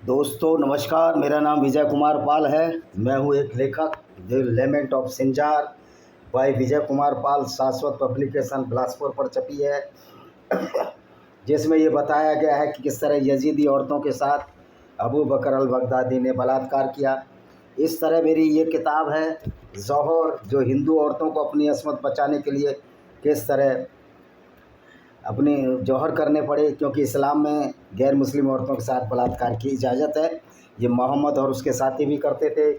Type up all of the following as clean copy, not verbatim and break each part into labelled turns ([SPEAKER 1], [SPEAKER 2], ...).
[SPEAKER 1] दोस्तों नमस्कार, मेरा नाम विजय कुमार पाल है। मैं हूँ एक लेखक। The lament of Sinjar by Vijay Kumar Pal Shashwat publication Bilaspur पर छपी है, जिसमें ये बताया गया है कि किस तरह यजीदी औरतों के साथ अबू बकर अल बगदादी ने बलात्कार किया। इस तरह मेरी ये किताब है जौहर, जो हिंदू औरतों को अपनी असमत बचाने के लिए किस तरह अपने जौहर करने पड़े, क्योंकि इस्लाम में गैर मुस्लिम औरतों के साथ बलात्कार की इजाज़त है। ये मोहम्मद और उसके साथी भी करते थे।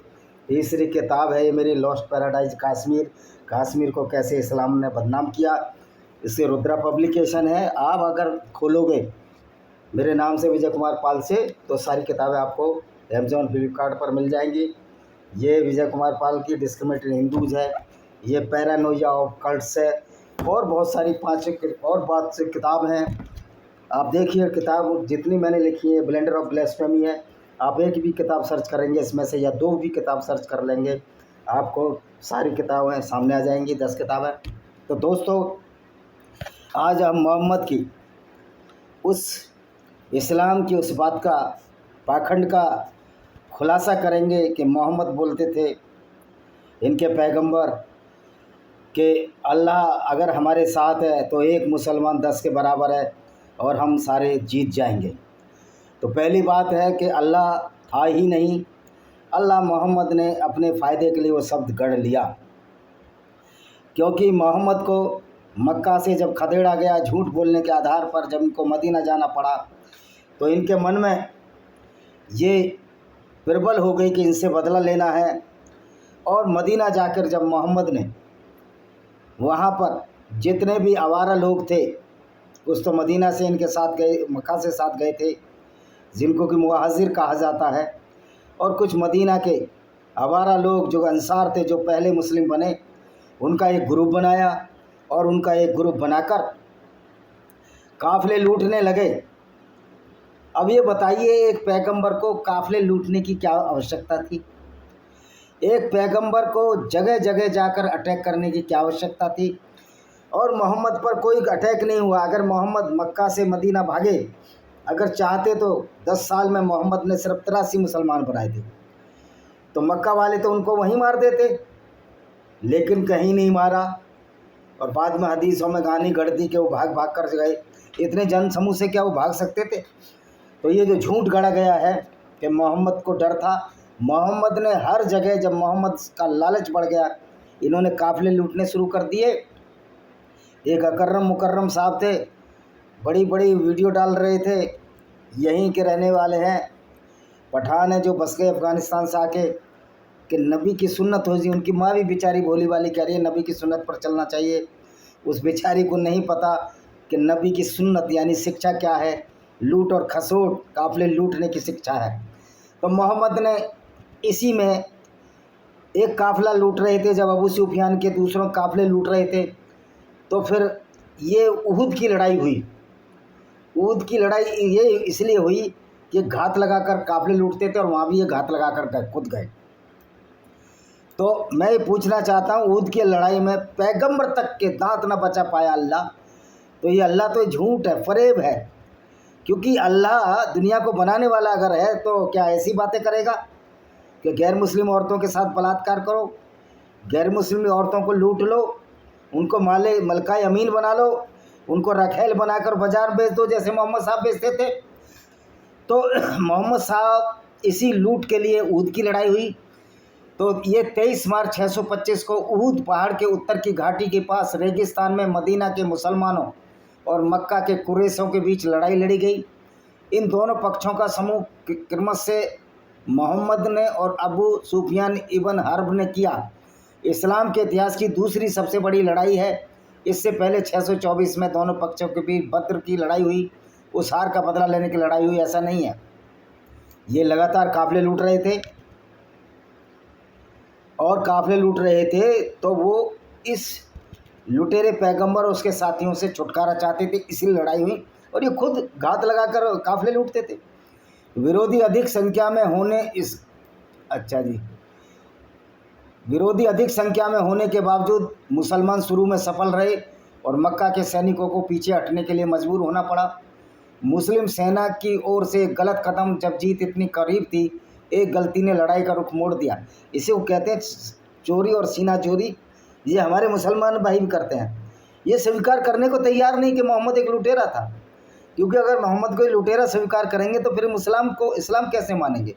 [SPEAKER 1] तीसरी किताब है ये मेरी लॉस्ट पैराडाइज कश्मीर, कश्मीर को कैसे इस्लाम ने बदनाम किया। इससे रुद्रा पब्लिकेशन है। आप अगर खोलोगे मेरे नाम से विजय कुमार पाल से तो सारी किताबें आपको अमेज़ॉन फ्लिपकार्ट पर मिल जाएंगी। ये विजय कुमार पाल की डिस्क्रिमिनेटेड हिंदूज है, ये पैरानोइया ऑफ कल्ट्स है, और बहुत सारी 5 किताब हैं। आप देखिए, किताब जितनी मैंने लिखी है ब्लेंडर ऑफ ब्लास्फेमी है। आप एक भी किताब सर्च करेंगे इसमें से, या 2 भी किताब सर्च कर लेंगे, आपको सारी किताबें सामने आ जाएंगी, 10 किताबें। तो दोस्तों, आज हम मोहम्मद की उस इस्लाम की उस बात का, पाखंड का खुलासा करेंगे कि मोहम्मद बोलते थे इनके पैगंबर कि अल्लाह अगर हमारे साथ है तो एक मुसलमान 10 के बराबर है और हम सारे जीत जाएंगे। तो पहली बात है कि अल्लाह था ही नहीं, अल्लाह मोहम्मद ने अपने फ़ायदे के लिए वो शब्द गढ़ लिया। क्योंकि मोहम्मद को मक्का से जब खदेड़ा गया झूठ बोलने के आधार पर, जब इनको मदीना जाना पड़ा, तो इनके मन में ये प्रबल हो गई कि इनसे बदला लेना है। और मदीना जाकर जब मोहम्मद ने वहाँ पर जितने भी आवारा लोग थे, कुछ तो मदीना से इनके साथ गए, मक्का से साथ गए थे, जिनको कि मुहाजिर कहा जाता है, और कुछ मदीना के आवारा लोग जो अंसार थे, जो पहले मुस्लिम बने, उनका एक ग्रुप बनाया और उनका एक ग्रुप बनाकर काफ़िले लूटने लगे। अब ये बताइए, एक पैगंबर को काफ़िले लूटने की क्या आवश्यकता थी? एक पैगंबर को जगह जगह जाकर अटैक करने की क्या आवश्यकता थी? और मोहम्मद पर कोई अटैक नहीं हुआ। अगर मोहम्मद मक्का से मदीना भागे, अगर चाहते तो 10 साल में मोहम्मद ने सिर्फ 83 मुसलमान बनाए थे, तो मक्का वाले तो उनको वहीं मार देते, लेकिन कहीं नहीं मारा। और बाद में हदीसों में कहानी गढ़ दी कि वो भाग भाग कर गए। इतने जन समूह से क्या वो भाग सकते थे? तो ये जो झूठ गढ़ा गया है कि मोहम्मद को डर था, मोहम्मद ने हर जगह, जब मोहम्मद का लालच बढ़ गया, इन्होंने काफ़िले लूटने शुरू कर दिए। एक अकर्रम मुकर्रम साहब थे, बड़ी बड़ी वीडियो डाल रहे थे, यहीं के रहने वाले हैं, पठान है, जो बस गए अफ़गानिस्तान से आके, कि नबी की सुन्नत हो जी। उनकी माँ भी बेचारी भोली वाली कह रही है नबी की सुन्नत पर चलना चाहिए। उस बेचारी को नहीं पता कि नबी की सुन्नत यानी शिक्षा क्या है। लूट और खसोट, काफ़िले लूटने की शिक्षा है। तो मोहम्मद ने इसी में एक काफ़िला लूट रहे थे, जब अबू सुफियान के दूसरों काफ़िले लूट रहे थे, तो फिर ये उहुद की लड़ाई हुई। उहुद की लड़ाई ये इसलिए हुई कि घात लगाकर काफ़िले लूटते थे, और वहाँ भी ये घात लगाकर खुद गए। तो मैं ये पूछना चाहता हूँ, उहुद की लड़ाई में पैगंबर तक के दांत न बचा पाया अल्लाह, तो ये अल्लाह तो झूठ है, फरेब है। क्योंकि अल्लाह दुनिया को बनाने वाला अगर है तो क्या ऐसी बातें करेगा कि गैर मुस्लिम औरतों के साथ बलात्कार करो, गैर मुस्लिम औरतों को लूट लो, उनको माले मलकाए अमीन बना लो, उनको रखेल बनाकर बाजार बेच दो, जैसे मोहम्मद साहब बेचते थे। तो मोहम्मद साहब इसी लूट के लिए उहुद की लड़ाई हुई। तो ये 23 मार्च 625 को उहुद पहाड़ के उत्तर की घाटी के पास रेगिस्तान में मदीना के मुसलमानों और मक्का के कुरैशों के बीच लड़ाई लड़ी गई। इन दोनों पक्षों का समूह क्रमश से मोहम्मद ने और अबू सुफियान इब्न हर्ब ने किया। इस्लाम के इतिहास की दूसरी सबसे बड़ी लड़ाई है। इससे पहले 624 में दोनों पक्षों के बीच बद्र की लड़ाई हुई। उस हार का बदला लेने की लड़ाई हुई, ऐसा नहीं है। ये लगातार काफ़िले लूट रहे थे, और काफ़िले लूट रहे थे तो वो इस लुटेरे पैगंबर और उसके साथियों से छुटकारा चाहते थे, इसलिए लड़ाई हुई। और ये खुद घात लगाकर काफ़िले लूटते थे। विरोधी अधिक संख्या में होने विरोधी अधिक संख्या में होने के बावजूद मुसलमान शुरू में सफल रहे और मक्का के सैनिकों को पीछे हटने के लिए मजबूर होना पड़ा। मुस्लिम सेना की ओर से एक गलत कदम, जब जीत इतनी करीब थी, एक गलती ने लड़ाई का रुख मोड़ दिया। इसे वो कहते हैं चोरी और सीना चोरी। ये हमारे मुसलमान भाई भी करते हैं। ये स्वीकार करने को तैयार नहीं कि मोहम्मद एक लुटेरा था, क्योंकि अगर मोहम्मद को लुटेरा स्वीकार करेंगे तो फिर इस्लाम कैसे मानेंगे।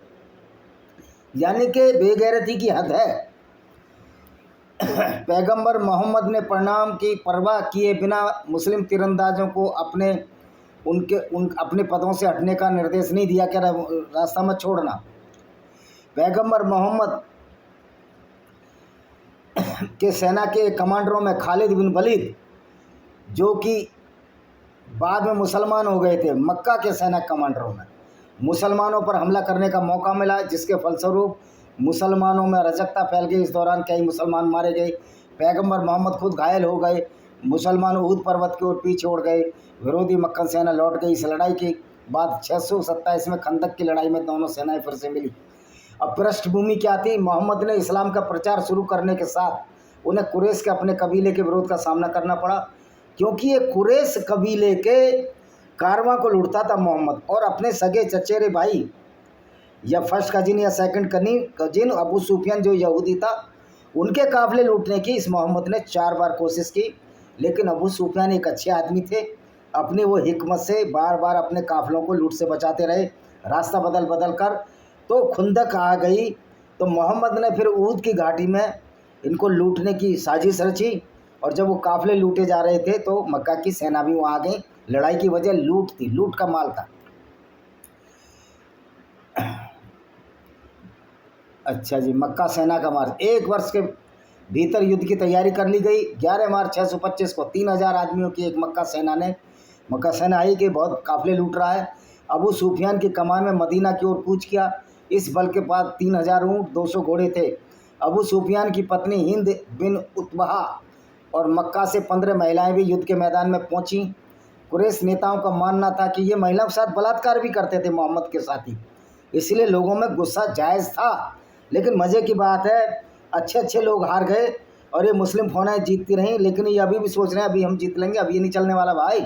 [SPEAKER 1] यानी कि बेगैरती की हद है। पैगंबर मोहम्मद ने परिणाम की परवाह किए बिना मुस्लिम तीरंदाजों को अपने पदों से हटने का निर्देश नहीं दिया कि रास्ता मत छोड़ना। पैगंबर मोहम्मद के सेना के कमांडरों में खालिद बिन वलीद, जो कि बाद में मुसलमान हो गए थे, मक्का के सेना कमांडरों में मुसलमानों पर हमला करने का मौका मिला, जिसके फलस्वरूप मुसलमानों में अराजकता फैल गई। इस दौरान कई मुसलमान मारे गए। पैगंबर मोहम्मद खुद घायल हो गए। मुसलमान ऊद पर्वत की ओर पीछे उड़ गए। विरोधी मक्कन सेना लौट गई। इस लड़ाई के बाद 627 में खंदक की लड़ाई में दोनों सेनाएं फिर से मिली। अब पृष्ठभूमि क्या थी? मोहम्मद ने इस्लाम का प्रचार शुरू करने के साथ उन्हें कुरैश के अपने कबीले के विरोध का सामना करना पड़ा, क्योंकि ये कुरैश कबीले के कारवां को लूटता था मोहम्मद, और अपने सगे चचेरे भाई या फर्स्ट कजिन या सेकंड कजिन अबू सुफियान जो यहूदी था, उनके काफिले लूटने की इस मोहम्मद ने 4 बार कोशिश की। लेकिन अबू सुफियान एक अच्छे आदमी थे। अपनी वो हिकमत से बार बार अपने काफिलों को लूट से बचाते रहे, रास्ता बदल बदल कर। तो खुंदक आ गई तो मोहम्मद ने फिर ऊद की घाटी में इनको लूटने की साजिश रची, और जब वो काफिले लूटे जा रहे थे तो मक्का की सेना भी वहाँ आ गई। लड़ाई की वजह लूट थी, लूट का माल था। अच्छा जी, मक्का सेना का मार्च 1 वर्ष के भीतर युद्ध की तैयारी कर ली गई। 11 मार्च 625 को 3000 आदमियों की एक मक्का सेना आई कि बहुत काफिले लूट रहा है। अबू सुफियान की कमान में मदीना की ओर कूच किया। इस बल के पास 3000 ऊँट, 200 घोड़े थे। अबू सुफियान की पत्नी हिंद बिन उतबहा और मक्का से 15 महिलाएं भी युद्ध के मैदान में पहुंची। कुरैश नेताओं का मानना था कि ये महिलाओं के साथ बलात्कार भी करते थे मोहम्मद के साथी, इसलिए लोगों में गुस्सा जायज़ था। लेकिन मज़े की बात है, अच्छे लोग हार गए और ये मुस्लिम फौजें जीतती रहीं। लेकिन ये अभी भी सोच रहे हैं अभी हम जीत लेंगे। अब ये नहीं चलने वाला भाई।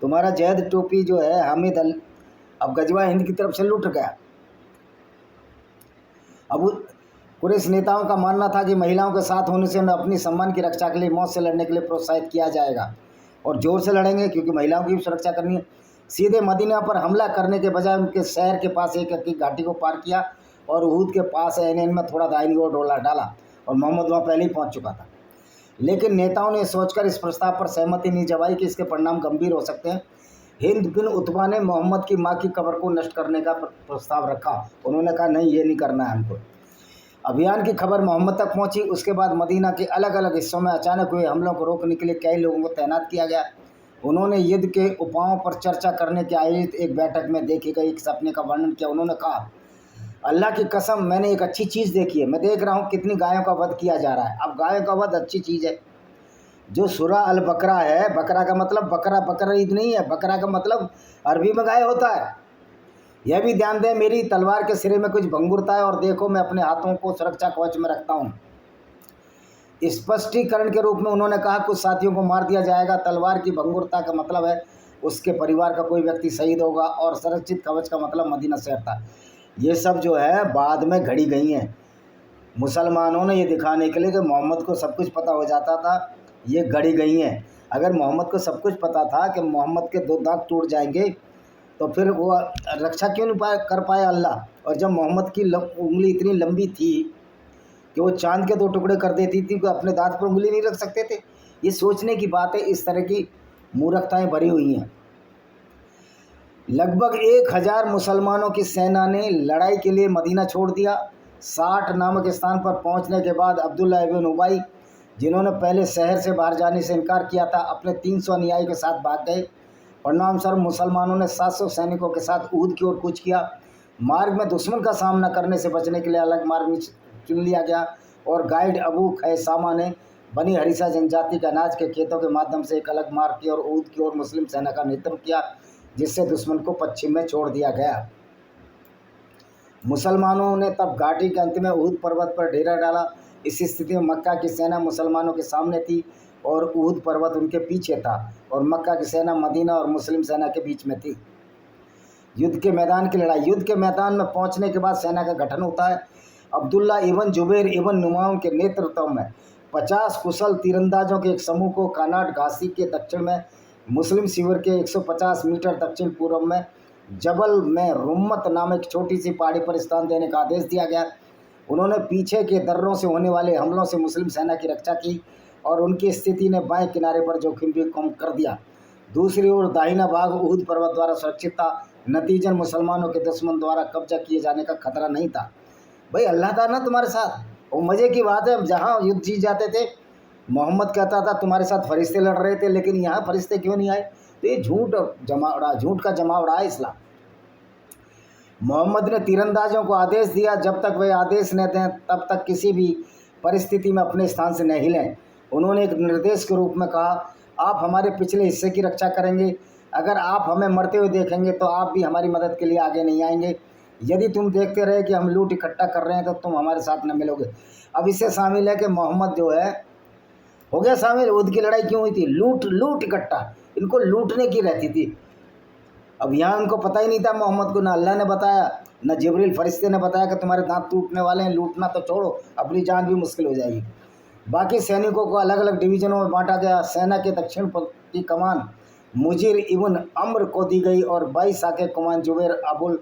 [SPEAKER 1] तुम्हारा जैद टोपी जो है हामिद अब गजवा हिंद की तरफ से लुट गया। अब कुरैश नेताओं का मानना था कि महिलाओं के साथ होने से उन्हें अपनी सम्मान की रक्षा के लिए मौत से लड़ने के लिए प्रोत्साहित किया जाएगा, और जोर से लड़ेंगे क्योंकि महिलाओं की भी सुरक्षा करनी है। सीधे मदीना पर हमला करने के बजाय उनके शहर के पास एक घाटी को पार किया और उहद के पास एन में थोड़ा दाहिनी ओर डोला डाला, और मोहम्मद वहाँ पहले ही पहुँच चुका था। लेकिन नेताओं ने सोचकर इस प्रस्ताव पर सहमति नहीं जताई कि इसके परिणाम गंभीर हो सकते हैं। हिंद बिन उतबा ने मोहम्मद की माँ की कब्र को नष्ट करने का प्रस्ताव रखा। उन्होंने कहा नहीं, ये नहीं करना है हमको। अभियान की खबर मोहम्मद तक पहुंची। उसके बाद मदीना के अलग अलग हिस्सों में अचानक हुए हमलों को रोकने के लिए कई लोगों को तैनात किया गया। उन्होंने युद्ध के उपायों पर चर्चा करने के आयोजित एक बैठक में देखे गए एक सपने का वर्णन किया। उन्होंने कहा, अल्लाह की कसम, मैंने एक अच्छी चीज़ देखी है। मैं देख रहा हूँ कितनी गायों का वध किया जा रहा है। अब गायों का वध अच्छी चीज़ है। जो सूरा अल बकरा है, बकरा का मतलब बकरा ईद नहीं है, बकरा का मतलब अरबी में गाय होता है। यह भी ध्यान दें, मेरी तलवार के सिरे में कुछ भंगुरता है, और देखो मैं अपने हाथों को सुरक्षा कवच में रखता हूँ। स्पष्टीकरण के रूप में उन्होंने कहा, कुछ साथियों को मार दिया जाएगा। तलवार की भंगुरता का मतलब है उसके परिवार का कोई व्यक्ति शहीद होगा, और सुरक्षित कवच का मतलब मदीना शहर था। ये सब जो है बाद में घड़ी गई हैं। मुसलमानों ने ये दिखाने के लिए कि मोहम्मद को सब कुछ पता हो जाता था, ये घड़ी गई हैं। अगर मोहम्मद को सब कुछ पता था कि मोहम्मद के 2 दांत टूट जाएंगे, तो फिर वो रक्षा क्यों नहीं कर पाया अल्लाह। और जब मोहम्मद की उंगली इतनी लंबी थी कि वो चांद के 2 टुकड़े कर देती थी, तो अपने दांत पर उंगली नहीं रख सकते थे। ये सोचने की बात है। इस तरह की मूर्खताएं भरी हुई हैं। लगभग 1000 मुसलमानों की सेना ने लड़ाई के लिए मदीना छोड़ दिया। 60 नामक स्थान पर पहुंचने के बाद अब्दुल्ला इब्न उबई, जिन्होंने पहले शहर से बाहर जाने से इनकार किया था, अपने 300 अनुयायी के साथ भाग गए। परिणामस्वरूप मुसलमानों ने 700 सैनिकों के साथ ऊद की ओर कूच किया। मार्ग में दुश्मन का सामना करने से बचने के लिए अलग मार्ग चुन लिया गया, और गाइड अबू खैसामा ने बनी हरीसा जनजाति के अनाज के खेतों के माध्यम से एक अलग मार्ग की और ऊद की ओर मुस्लिम सेना का नेतृत्व किया, जिससे दुश्मन को पश्चिम में छोड़ दिया गया। मुसलमानों ने तब घाटी के अंत में ऊद पर्वत पर डेरा डाला। इस स्थिति में मक्का की सेना मुसलमानों के सामने थी। और उहद पर्वत उनके पीछे था और मक्का की सेना मदीना और मुस्लिम सेना के बीच में थी। युद्ध के मैदान की लड़ाई। युद्ध के मैदान में पहुंचने के बाद सेना का गठन होता है। अब्दुल्ला इबन जुबैर इबन नुमाउन के नेतृत्व में 50 कुशल तीरंदाजों के एक समूह को कानाट घासी के दक्षिण में मुस्लिम शिविर के 150 मीटर दक्षिण पूर्व में जबल में रुम्मत नामक छोटी सी पहाड़ी पर स्थान देने का आदेश दिया गया। उन्होंने पीछे के दर्रों से होने वाले हमलों से मुस्लिम सेना की रक्षा की और उनकी स्थिति ने बाएं किनारे पर जोखिम भी कम कर दिया। दूसरी ओर दाहिना भाग उहद पर्वत द्वारा सुरक्षित था। नतीजन मुसलमानों के दुश्मन द्वारा कब्जा किए जाने का खतरा नहीं था। भाई अल्लाह था ना तुम्हारे साथ। और मज़े की बात है, जहाँ युद्ध जीत जाते थे मोहम्मद कहता था तुम्हारे साथ फरिश्ते लड़ रहे थे, लेकिन यहाँ फरिश्ते क्यों नहीं आए? तो ये झूठ का जमावड़ा है इस्लाम। मोहम्मद ने तीरंदाजों को आदेश दिया जब तक वे आदेश न दें तब तक किसी भी परिस्थिति में अपने स्थान से न हिलें। उन्होंने एक निर्देश के रूप में कहा, आप हमारे पिछले हिस्से की रक्षा करेंगे। अगर आप हमें मरते हुए देखेंगे तो आप भी हमारी मदद के लिए आगे नहीं आएंगे। यदि तुम देखते रहे कि हम लूट इकट्ठा कर रहे हैं तो तुम हमारे साथ न मिलोगे। अब इससे शामिल है कि मोहम्मद जो है हो गया शामिल। उहद की लड़ाई क्यों हुई थी? लूट इकट्ठा, इनको लूटने की रहती थी। अब यहाँ उनको पता ही नहीं था मोहम्मद को, ना अल्लाह ने बताया न जिब्रील फरिश्ते ने बताया कि तुम्हारे दांत टूटने वाले हैं, लूटना तो छोड़ो, अपनी जान भी मुश्किल हो जाएगी। बाकी सैनिकों को अलग अलग डिवीज़नों में बांटा गया। सेना के दक्षिण की कमान मुजीर इब्न अम्र को दी गई और 22 साके कमान जुबैर अबुल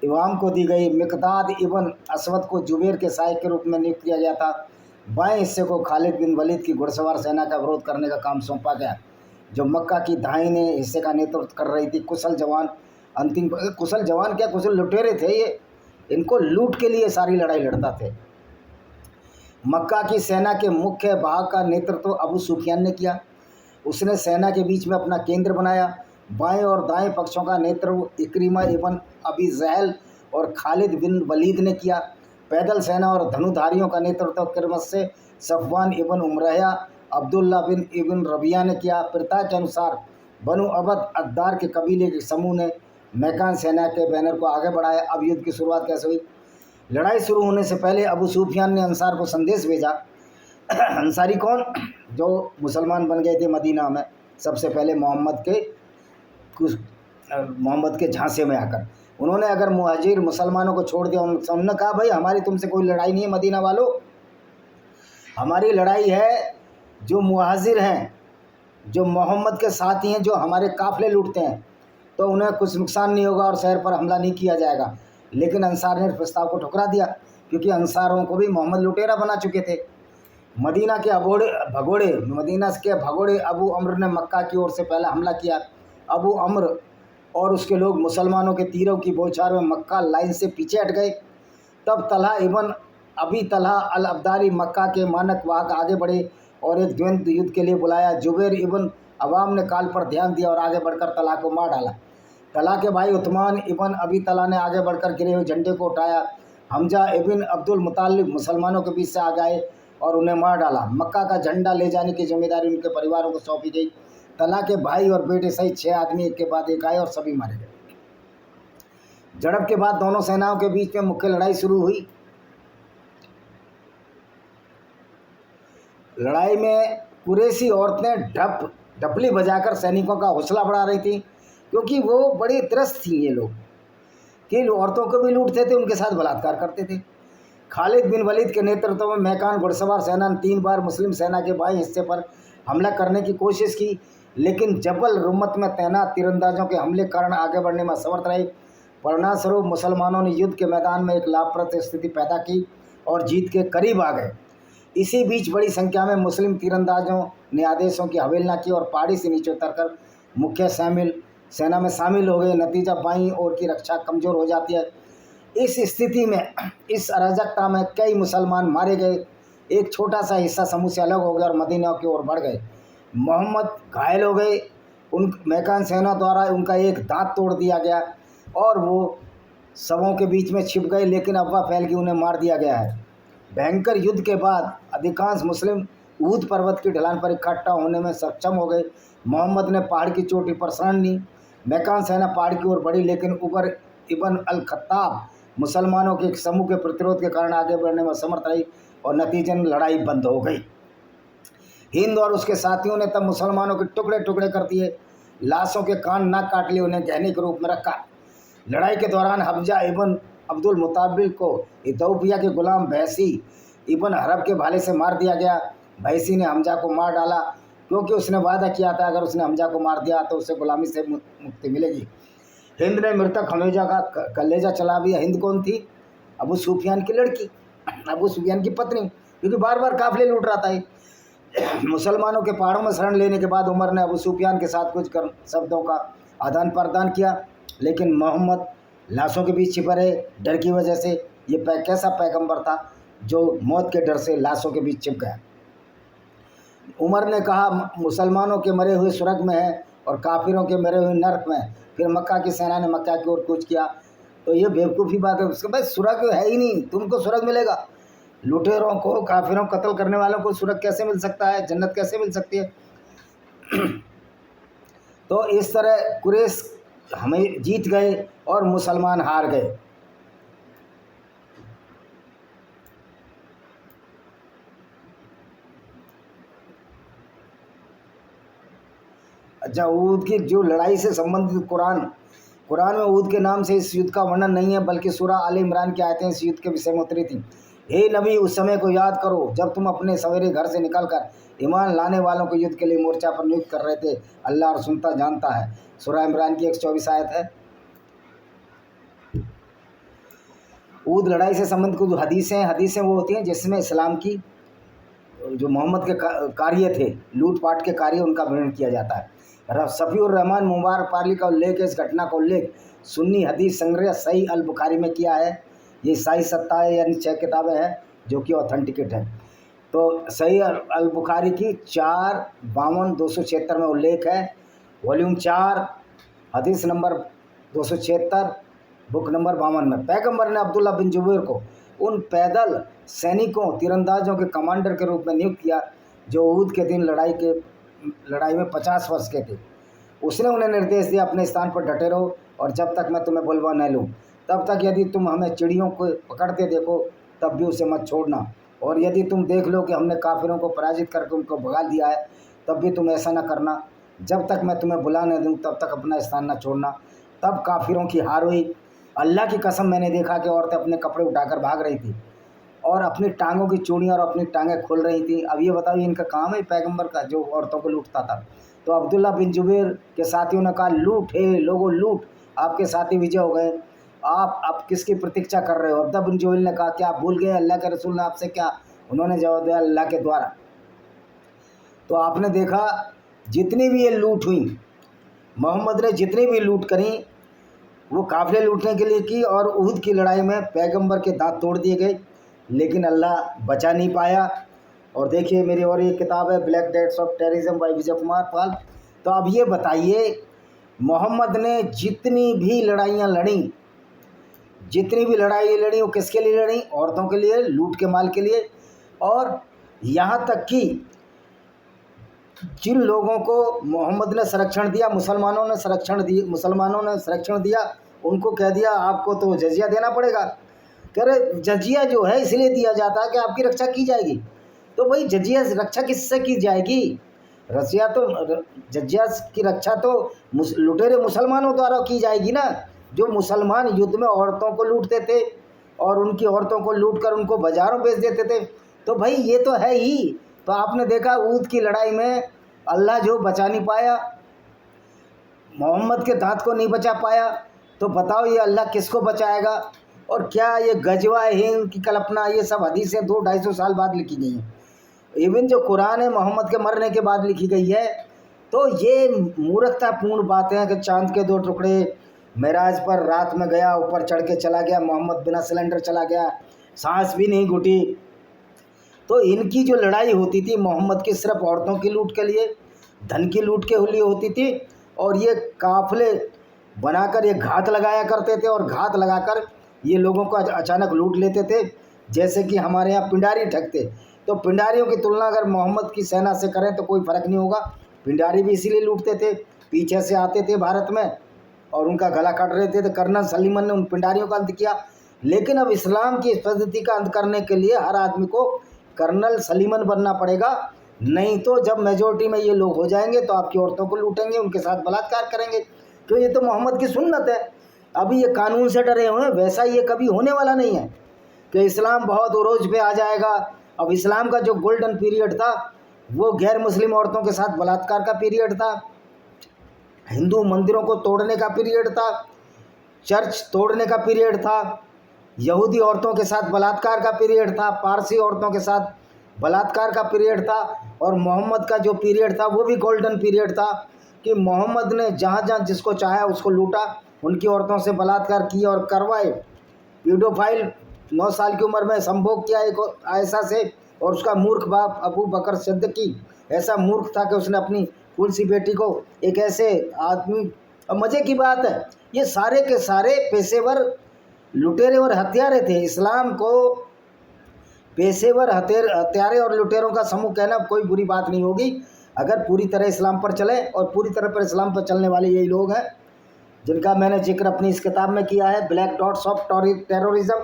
[SPEAKER 1] इवाम को दी गई। मिकदाद इब्न असवद को जुबैर के सहायक के रूप में नियुक्त किया गया था। बाएं हिस्से को खालिद बिन वलीद की घुड़सवार सेना का विरोध करने का काम सौंपा गया, जो मक्का की दाहिने हिस्से का नेतृत्व कर रही थी। कुशल जवान क्या, कुशल लुटेरे थे ये, इनको लूट के लिए सारी लड़ाई लड़ता थे। मक्का की सेना के मुख्य भाग का नेतृत्व अबू सुफियान ने किया। उसने सेना के बीच में अपना केंद्र बनाया। बाएं और दाएं पक्षों का नेतृत्व इक्रिमा इब्न अबी जहल और खालिद बिन वलीद ने किया। पैदल सेना और धनुधारियों का नेतृत्व किरमत से सफवान इब्न उमरया अब्दुल्ला बिन इब्न रबिया ने किया। प्रथा के अनुसार बनु अबद अद्दार के कबीले के समूह ने मैकान सेना के बैनर को आगे बढ़ाया। अब युद्ध की शुरुआत कैसे हुई? लड़ाई शुरू होने से पहले अबू सुफियान ने अंसार को संदेश भेजा। अंसारी कौन? जो मुसलमान बन गए थे मदीना में सबसे पहले मोहम्मद के झांसे में आकर। उन्होंने अगर मुहाजिर मुसलमानों को छोड़ दिया, उन्होंने कहा भाई हमारी तुमसे कोई लड़ाई नहीं है मदीना वालों, हमारी लड़ाई है जो मुहाजिर हैं, जो मोहम्मद के साथी हैं, जो हमारे काफ़िले लूटते हैं, तो उन्हें कुछ नुकसान नहीं होगा और शहर पर हमला नहीं किया जाएगा। लेकिन अंसार ने प्रस्ताव को ठुकरा दिया, क्योंकि अंसारों को भी मोहम्मद लुटेरा बना चुके थे। मदीना के भगोड़े अबू अम्र ने मक्का की ओर से पहला हमला किया। अबू अम्र और उसके लोग मुसलमानों के तीरों की बौछार में मक्का लाइन से पीछे हट गए। तब तलहा इब्न अबी तलहा अल अब्दाली मक्का के मानक वाहक आगे बढ़े और एक द्वंद्व युद्ध के लिए बुलाया। जुबैर इब्न अवाम ने काल पर ध्यान दिया और आगे बढ़कर तलहा को मार डाला। तलहा के भाई उस्मान इब्न अबी तलहा ने आगे बढ़कर गिरे हुए झंडे को उठाया। हमजा इब्न अब्दुल मुतालिब मुसलमानों के बीच से आ गए और उन्हें मार डाला। मक्का का झंडा ले जाने की जिम्मेदारी उनके परिवारों को सौंपी गई। तलहा के भाई और बेटे सहित 6 आदमी एक के बाद एक आए और सभी मारे गए। झड़प के बाद दोनों सेनाओं के बीच में मुख्य लड़ाई शुरू हुई। लड़ाई में कुरैशी औरतें ढपली बजाकर सैनिकों का हौसला बढ़ा रही थी, क्योंकि वो बड़ी त्रस्त थी ये लोग कि औरतों को भी लूटते थे, उनके साथ बलात्कार करते थे। खालिद बिन वलीद के नेतृत्व में मैकान घुड़सवार सेना ने 3 बार मुस्लिम सेना के बाएं हिस्से पर हमला करने की कोशिश की, लेकिन जबल रुम्मत में तैनात तीरंदाजों के हमले कारण आगे बढ़ने में असमर्थ रहे। परिणामस्वरूप मुसलमानों ने युद्ध के मैदान में एक लाभप्रद स्थिति पैदा की और जीत के करीब आ गए। इसी बीच बड़ी संख्या में मुस्लिम तीरंदाजों ने आदेशों की अवहेलना की और पहाड़ी से नीचे उतरकर मुख्य सेना में शामिल हो गए। नतीजा बाईं ओर की रक्षा कमज़ोर हो जाती है। इस स्थिति में, इस अराजकता में कई मुसलमान मारे गए। एक छोटा सा हिस्सा समूह से अलग हो गया और मदीना की ओर बढ़ गए। मोहम्मद घायल हो गए। मैकान सेना द्वारा उनका एक दांत तोड़ दिया गया और वो शवों के बीच में छिप गए, लेकिन अफवाह फैल गई उन्हें मार दिया गया है। भयंकर युद्ध के बाद अधिकांश मुस्लिम उहद पर्वत की ढलान पर इकट्ठा होने में सक्षम हो गए। मोहम्मद ने पहाड़ की चोटी पर शरण ली। मैकान सेना पहाड़ की ओर बढ़ी, लेकिन उबर इब्न अल खत्ताब मुसलमानों के एक समूह के प्रतिरोध के कारण आगे बढ़ने में असमर्थ रही और नतीजन लड़ाई बंद हो गई। हिंद और उसके साथियों ने तब मुसलमानों के टुकड़े टुकड़े कर दिए, लाशों के कान नाक काट लिए, उन्हें गहने के रूप में रखा। लड़ाई के दौरान हब्जा इबन अब्दुल मुताबिल को इथोपिया के गुलाम भैसी इबन हरब के भाले से मार दिया गया। भैसी ने हमजा को मार डाला क्योंकि उसने वादा किया था अगर उसने हमजा को मार दिया तो उसे गुलामी से मुक्ति मिलेगी। हिंद ने मृतक हमेजा का कलेजा चला दिया। हिंद कौन थी? अबू सुफियान की लड़की, अबू सुफियान की पत्नी, क्योंकि बार बार काफिले लूट रहा था। मुसलमानों के पहाड़ों में शरण लेने के बाद उमर ने अबू सुफियान के साथ कुछ शब्दों का आदान प्रदान किया, लेकिन मोहम्मद लाशों के बीच छिपा रहे। डर की वजह से ये कैसा पैगंबर था जो मौत के डर से लाशों के बीच छिप गया। उमर ने कहा मुसलमानों के मरे हुए स्वर्ग में है और काफिरों के मरे हुए नरक में। फिर मक्का की सेना ने मक्का की ओर कूच किया। तो ये बेवकूफ़ी बात है, उसके भाई स्वर्ग है ही नहीं, तुमको स्वर्ग मिलेगा? लुटेरों को, काफिरों को कत्ल करने वालों को स्वर्ग कैसे मिल सकता है? जन्नत कैसे मिल सकती है? तो इस तरह कुरैश हमें जीत गए और मुसलमान हार गए। अच्छा, ऊद की जो लड़ाई से संबंधित कुरान में ऊद के नाम से इस युद्ध का वर्णन नहीं है, बल्कि सूरा आल इमरान की आयतें इस युद्ध के विषय में उतरी थी। हे नबी, उस समय को याद करो जब तुम अपने सवेरे घर से निकलकर ईमान लाने वालों को युद्ध के लिए मोर्चा पर नियुक्त कर रहे थे। अल्लाह और सुनता जानता है। सूरा इमरान की 124 आयत है। ऊद लड़ाई से संबंधित कुछ हदीसें वो होती हैं जिसमें इस्लाम की जो मोहम्मद के कार्य थे, लूटपाट के कार्य, उनका वर्णन किया जाता है। सफ़ीउर रहमान मुबारक पारली का उल्लेख है, इस घटना का उल्लेख सुन्नी हदीस संग्रह सही अल बुखारी में किया है। ये सही सत्ता है, यानी 6 किताबें हैं जो कि ऑथेंटिकेट है। तो सही अल बुखारी की 452-276 में उल्लेख है। वॉल्यूम 4 हदीस नंबर 276, बुक नंबर 52 में पैगंबर ने अब्दुल्ला बिन जुबैर को उन पैदल सैनिकों, तीरंदाजों के कमांडर के रूप में नियुक्त किया जो ऊद के दिन लड़ाई में 50 वर्ष के थे। उसने उन्हें निर्देश दिया अपने स्थान पर डटे रहो और जब तक मैं तुम्हें बुलवा न लूँ तब तक यदि तुम हमें चिड़ियों को पकड़ते देखो तब भी उसे मत छोड़ना, और यदि तुम देख लो कि हमने काफिरों को पराजित करके उनको भगा दिया है तब भी तुम ऐसा न करना। जब तक मैं तुम्हें बुला न दूँ तब तक अपना स्थान न छोड़ना। तब काफिरों की हार हुई। अल्लाह की कसम मैंने देखा कि औरतें अपने कपड़े उठाकर भाग रही थी और अपनी टांगों की चूड़ियाँ और अपनी टांगें खोल रही थी। अब ये बताओ, इनका काम है पैगंबर का जो औरतों को लूटता था। तो अब्दुल्ला बिन जुबैर के साथियों ने कहा, लूट हे लोगों लूट, आपके साथी विजय हो गए, आप अब किसकी प्रतीक्षा कर रहे हो? अब्दुल्ला बिन जुबैर ने कहा, क्या आप भूल गए अल्लाह के रसूल ने आपसे क्या? उन्होंने जवाब दिया, अल्लाह के द्वारा। तो आपने देखा जितनी भी ये लूट हुई, मोहम्मद ने जितनी भी लूट करी वो काफिले लूटने के लिए की, और उहद की लड़ाई में पैगंबर के दांत तोड़ दिए गए, लेकिन अल्लाह बचा नहीं पाया। और देखिए मेरी और एक किताब है black dates of terrorism by Vijay Kumar Pal. तो अब ये बताइए, मोहम्मद ने जितनी भी लड़ाइयाँ लड़ी वो किसके लिए लड़ी? औरतों के लिए, लूट के माल के लिए। और यहाँ तक कि जिन लोगों को मोहम्मद ने संरक्षण दिया, मुसलमानों ने संरक्षण दिया, उनको कह दिया आपको तो जजिया देना पड़ेगा। कह रहे जजिया जो है इसलिए दिया जाता है कि आपकी रक्षा की जाएगी। तो भाई जजिया रक्षा किससे की जाएगी? जजिया की रक्षा तो लुटेरे मुसलमानों द्वारा की जाएगी ना, जो मुसलमान युद्ध में औरतों को लूटते थे और उनकी औरतों को लूटकर उनको बाजारों बेच देते थे। तो भाई ये तो है ही। तो आपने देखा ऊद की लड़ाई में अल्लाह जो बचा नहीं पाया, मोहम्मद के दांत को नहीं बचा पाया, तो बताओ ये अल्लाह किसको बचाएगा? और क्या ये गजवा हिंद की कल्पना, ये सब हदीसें 200-250 साल बाद लिखी गई हैं। इवन जो कुरान है मोहम्मद के मरने के बाद लिखी गई है। तो ये मूर्खतापूर्ण बातें हैं कि चांद के 2 टुकड़े, मेराज पर रात में गया, ऊपर चढ़ के चला गया, मोहम्मद बिना सिलेंडर चला गया, सांस भी नहीं घुटी। तो इनकी जो लड़ाई होती थी मोहम्मद की सिर्फ औरतों की लूट के लिए, धन की लूट के लिए होती थी। और ये काफिले बनाकर ये घात लगाया करते थे, और घात लगाकर ये लोगों को अचानक लूट लेते थे, जैसे कि हमारे यहाँ पिंडारी ठगते। तो पिंडारियों की तुलना अगर मोहम्मद की सेना से करें तो कोई फ़र्क नहीं होगा। पिंडारी भी इसीलिए लूटते थे, पीछे से आते थे भारत में और उनका गला काट रहे थे। तो कर्नल सलीमन ने उन पिंडारियों का अंत किया। लेकिन अब इस्लाम की इस पद्धति का अंत करने के लिए हर आदमी को कर्नल सलीमन बनना पड़ेगा, नहीं तो जब मेजोरिटी में ये लोग हो जाएंगे तो आपकी औरतों को लूटेंगे, उनके साथ बलात्कार करेंगे, क्यों? ये तो मोहम्मद की सुन्नत है। अभी ये कानून से डरे हुए हैं, वैसा ये कभी होने वाला नहीं है कि इस्लाम बहुत उरोज पे आ जाएगा। अब इस्लाम का जो गोल्डन पीरियड था वो गैर मुस्लिम औरतों के साथ बलात्कार का पीरियड था, हिंदू मंदिरों को तोड़ने का पीरियड था, चर्च तोड़ने का पीरियड था, यहूदी औरतों के साथ बलात्कार का पीरियड था, पारसी औरतों के साथ बलात्कार का पीरियड था। और मोहम्मद का जो पीरियड था वो भी गोल्डन पीरियड था कि मोहम्मद ने जहाँ जहाँ जिसको चाहा उसको लूटा, उनकी औरतों से बलात्कार किए और करवाए। पीडोफाइल 9 साल की उम्र में संभोग किया एक आयशा से, और उसका मूर्ख बाप अबू बकर सिद्दीकी ऐसा मूर्ख था कि उसने अपनी फूल सी बेटी को एक ऐसे आदमी। अब मज़े की बात है, ये सारे के सारे पेशेवर लुटेरे और हत्यारे थे। इस्लाम को पेशेवर हत्यारे और लुटेरों का समूह कहना कोई बुरी बात नहीं होगी अगर पूरी तरह इस्लाम पर चले, और पूरी तरह पर इस्लाम पर चलने वाले यही लोग हैं जिनका मैंने जिक्र अपनी इस किताब में किया है, ब्लैक डॉट्स ऑफ टेररिज्म।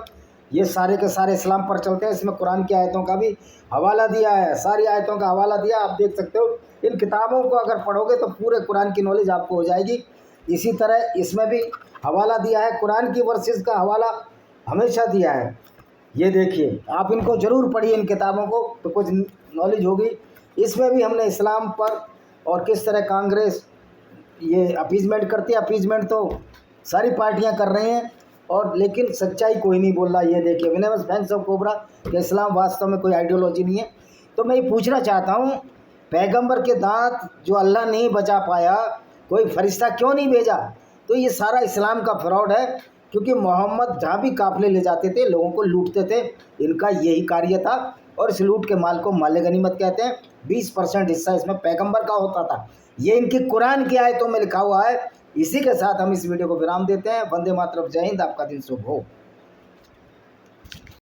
[SPEAKER 1] ये सारे के सारे इस्लाम पर चलते हैं। इसमें कुरान की आयतों का भी हवाला दिया है, सारी आयतों का हवाला दिया, आप देख सकते हो। इन किताबों को अगर पढ़ोगे तो पूरे कुरान की नॉलेज आपको हो जाएगी। इसी तरह इसमें भी हवाला दिया है, कुरान की वर्सेस का हवाला हमेशा दिया है। ये देखिए, आप इनको ज़रूर पढ़िए, इन किताबों को, तो कुछ नॉलेज होगी। इसमें भी हमने इस्लाम पर और किस तरह कांग्रेस ये अपीजमेंट करती है। अपीजमेंट तो सारी पार्टियां कर रही हैं, और लेकिन सच्चाई कोई नहीं बोल रहा। ये देखिए, विनयमस फैंस ऑफ कोबरा कि इस्लाम वास्तव में कोई आइडियोलॉजी नहीं है। तो मैं ये पूछना चाहता हूँ, पैगंबर के दांत जो अल्लाह नहीं बचा पाया, कोई फरिश्ता क्यों नहीं भेजा? तो ये सारा इस्लाम का फ्रॉड है, क्योंकि मोहम्मद जहाँ भी काफिले ले जाते थे लोगों को लूटते थे, इनका यही कार्य था। और इस लूट के माल को माल गनीमत कहते हैं। 20% हिस्सा इसमें पैगंबर का होता था। ये इनकी कुरान की आयतों में लिखा हुआ है। इसी के साथ हम इस वीडियो को विराम देते हैं। वंदे मातरम, जय हिंद, आपका दिन शुभ हो।